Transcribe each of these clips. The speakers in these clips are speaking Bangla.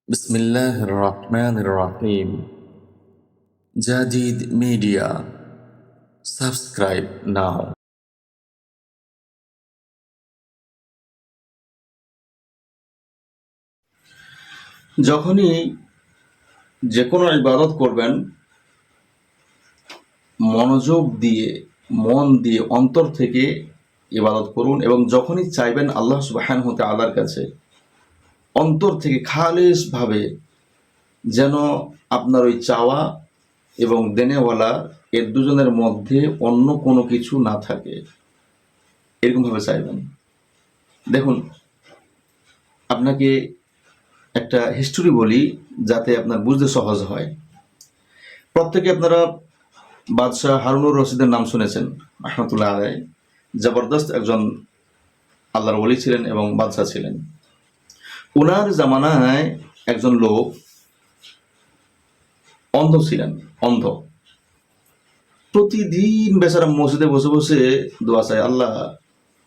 বিসমিল্লাহির রহমানির রহিম। জাদিদ মিডিয়া, সাবস্ক্রাইব নাও। যখনই যে কোনো ইবাদত করবেন, মনোযোগ দিয়ে, মন দিয়ে, অন্তর থেকে ইবাদত করুন। এবং যখনই চাইবেন আল্লাহ সুবহানাহু ওয়া তাআলার কাছে, অন্তর থেকে খালিসভাবে, যেন আপনার ওই চাওয়া এবং দেনেওয়ালা এর দুজনের মধ্যে অন্য কোনো কিছু না থাকে, এরকমভাবে চাইবেন। দেখুন, আপনাকে একটা হিস্টোরি বলি যাতে আপনার বুঝতে সহজ হয়। প্রত্যেকে আপনারা বাদশাহ হারুনুর রশিদের নাম শুনেছেন, রহমতুল্লাহ আলাই। জবরদস্ত একজন আল্লাহর ওলি ছিলেন এবং বাদশাহ ছিলেন। ওনার জামানায় একজন লোক অন্ধ ছিলেন, অন্ধ। প্রতিদিন বেচারা মসজিদে বসে বসে দোয়া চায়, আল্লাহ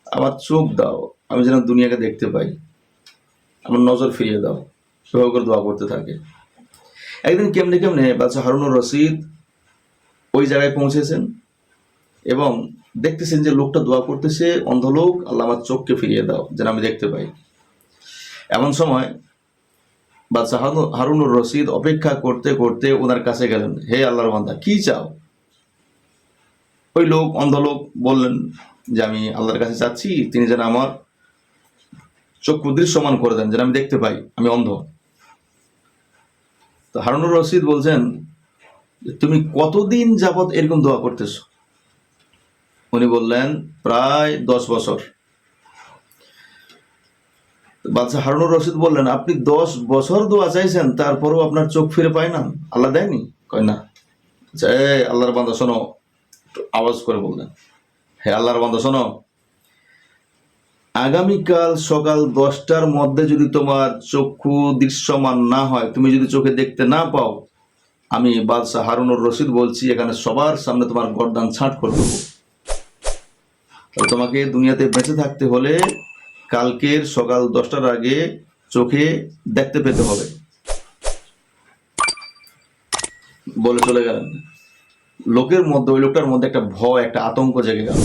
আমার চোখ দাও, আমি যেন দুনিয়াকে দেখতে পাই, আমার নজর ফিরিয়ে দাও। এভাবে করে দোয়া করতে থাকে। একদিন কেমনে কেমনে বাদশাহ হারুনুর রশিদ ওই জায়গায় পৌঁছেছেন এবং দেখতেছেন যে লোকটা দোয়া করতেছে, অন্ধ লোক, আল্লাহ আমার চোখকে ফিরিয়ে দাও যেন আমি দেখতে পাই। এমন সময় বাদশাহ হারুনুর রশিদ অপেক্ষা করতে করতে ওনার কাছে গেলেন, হে আল্লাহর বান্দা, কি চাও? ওই লোক, অন্ধ লোক বললেন যে আমি আল্লাহর কাছে চাচ্ছি তিনি যেন আমার চক্ষু দৃশ্যমান করে দেন, যেন আমি দেখতে পাই, আমি অন্ধ। তো হারুনুর রশিদ বলছেন, তুমি কতদিন যাবত এরকম দোয়া করতেছ? উনি বললেন, প্রায় 10 বছর। বাদশাহ হারুনুর রশিদ বললেন, আপনি 10 বছর দোয়া চাইছেন, তারপরও আপনার চোখ ফিরে পায় না? আল্লাহ দেয়নি? কয় না। আচ্ছা, আল্লাহর বান্দা শোনো, আওয়াজ করে বললেন, হে আল্লাহর বান্দা শোনো, আগামীকাল সকাল 10টার মধ্যে যদি তোমার চক্ষু দৃশ্যমান না হয়, তুমি যদি চোখে দেখতে না পাও, আমি বাদশাহ হারুনুর রশিদ বলছি, এখানে সবার সামনে তোমার গর্দান ছাঁট করে দেবো। তোমাকে দুনিয়াতে বেঁচে থাকতে হলে কালকের সকাল 10টার আগে চোখে দেখতে পেতে হবে। বলে চলে গেলেন। লোকের মধ্যে, ওই লোকটার মধ্যে একটা ভয়, একটা আতঙ্ক জেগে গেল।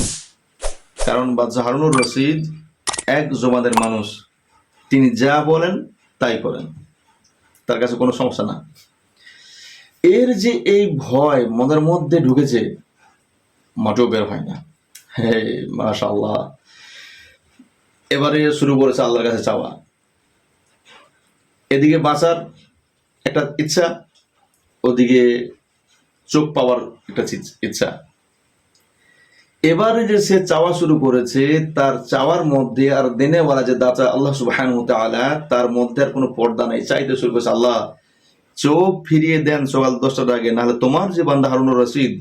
কারণ বাদশাহ হারুনুর রশিদ এক জমাদের মানুষ, তিনি যা বলেন তাই করেন, তার কাছে কোনো সমস্যা না। এর যে এই ভয় মনের মধ্যে ঢুকেছে, মোটেও বের হয় না। হে মাশাআল্লাহ, এবারে শুরু করেছে আল্লাহর কাছে চাওয়া। এদিকে বাঁচার একটা ইচ্ছা, ওদিকে চোখ পাওয়ার একটা ইচ্ছা। এবারে যে সে চাওয়া শুরু করেছে, তার চাওয়ার মধ্যে আর দেনেওয়ালা যে দাতা আল্লাহ সুবহানাহু ওয়া তাআলা, তার মধ্যে আর কোনো পর্দা নাই। চাইতে শুরু করেছে, আল্লাহ চোখ ফিরিয়ে দেন সকাল 10টার আগে, নাহলে তোমার যে বান্দা হারুনুর রশিদ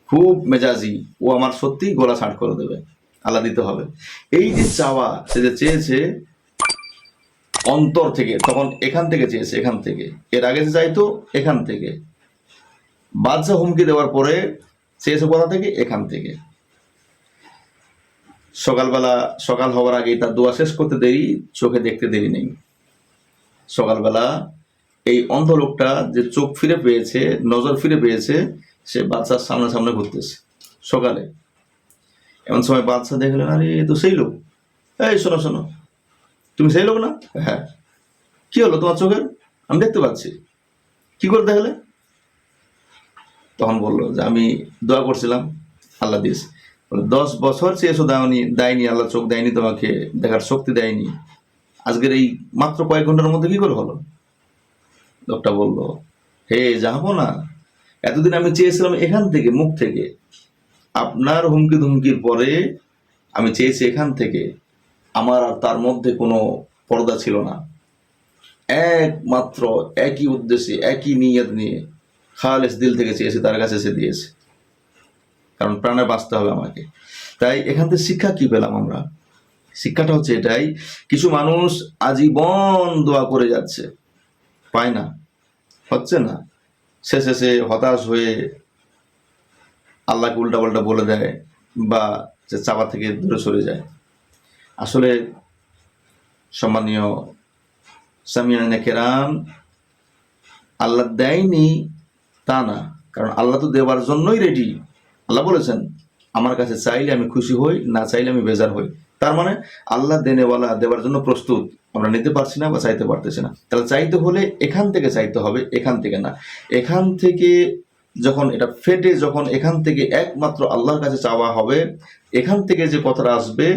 খুব মেজাজি, ও আমার সত্যি গলা ছাঁট করে দেবে, আল্লাহ দিতে হবে। এই যে চাওয়া, সে যে চেয়েছে অন্তর থেকে, তখন এখান থেকে চেয়েছে, এখান থেকে। এর আগে যে চাইতো এখান থেকে, বাদশা হুমকি দেওয়ার পরে চেয়েছে কোথা থেকে? এখান থেকে। সকালবেলা, সকাল হওয়ার আগেই তার দোয়া শেষ করতে দেরি, চোখে দেখতে দেরি নেই। সকালবেলা এই অন্ধ লোকটা যে চোখ ফিরে পেয়েছে, নজর ফিরে পেয়েছে, সে বাদশার সামনে সামনে ঘুরতেছে সকালে। এমন সময় বাদশা দেখলেন, আরে এ তো সেই লোক। এই শোনো শোনো, তুমি সেই লোক না? হ্যাঁ। কি হলো তোমার চোখের? আমি দেখতে পাচ্ছি। কি করে দেখলে? তখন বললো যে আমি দোয়া করছিলাম, আল্লাহ দিয়েছে। 10 বছর চেয়েছো, দেয়নি আল্লাহ, চোখ দেয়নি তোমাকে, দেখার শক্তি দেয়নি, আজকের এই মাত্র কয়েক ঘন্টার মধ্যে কি করে হলো? লোকটা বললো, হে যাবো না, এতদিন আমি চেয়েছিলাম এখান থেকে, মুখ থেকে। আপনার হুমকি ধুমকির পরে আমি চেয়েছি এখান থেকে। আমার আর তার মধ্যে কোনো পর্দা ছিল না, একমাত্র একই উদ্দেশ্যে, একই নিয়ত নিয়ে খালেস দিল থেকে চেয়েছি, তার কাছে এসে দিয়েছে। কারণ প্রাণে বাঁচতে হবে আমাকে। তাই এখান থেকে শিক্ষা কি পেলাম আমরা? শিক্ষাটা হচ্ছে এটাই, কিছু মানুষ আজীবন দোয়া করে যাচ্ছে, পায় না, হচ্ছে না, শেষে সে হতাশ হয়ে আল্লাহকে উল্টাপাল্টা বলে দেয় বা সে চাওয়া থেকে দূরে সরে যায়। আসলে সম্মানীয় সামিয়ানা কেরাম, আল্লাহ দেয়নি তা না, কারণ আল্লাহ তো দেওয়ার জন্যই রেডি। আল্লাহ বলেছেন আমার কাছে চাইলে আমি খুশি হই, না চাইলে আমি বেজার হই। তার মানে আল্লাহ দেনেওয়ালা, দেওয়ার জন্য প্রস্তুত, আমরা নিতে পারছি না বা চাইতে পারতেছি না। তাহলে চাইতে হলে এখান থেকে চাইতে হবে, এখান থেকে না। এখান থেকে যখন এটা ফেটে, যখন এখান থেকে একমাত্র আল্লাহর কাছে চাওয়া হবে, এখান থেকে যে কথাটা আসবে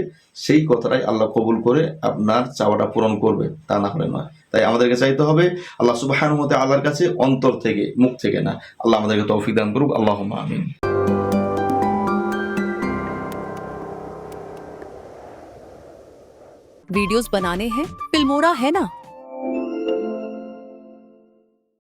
সেই কথাটাই আল্লাহ কবুল করে আপনার চাওয়াটা পূরণ করবে, তা না হলে নয়। তাই আমাদেরকে চাইতে হবে আল্লাহ সুবহানাহু ওয়া তাআলার কাছে, অন্তর থেকে, মুখ থেকে না। আল্লাহ আমাদেরকে তৌফিক দান করুক। আল্লাহুম্মা আমিন। वीडियोस बनाने हैं, फिल्मोरा है ना।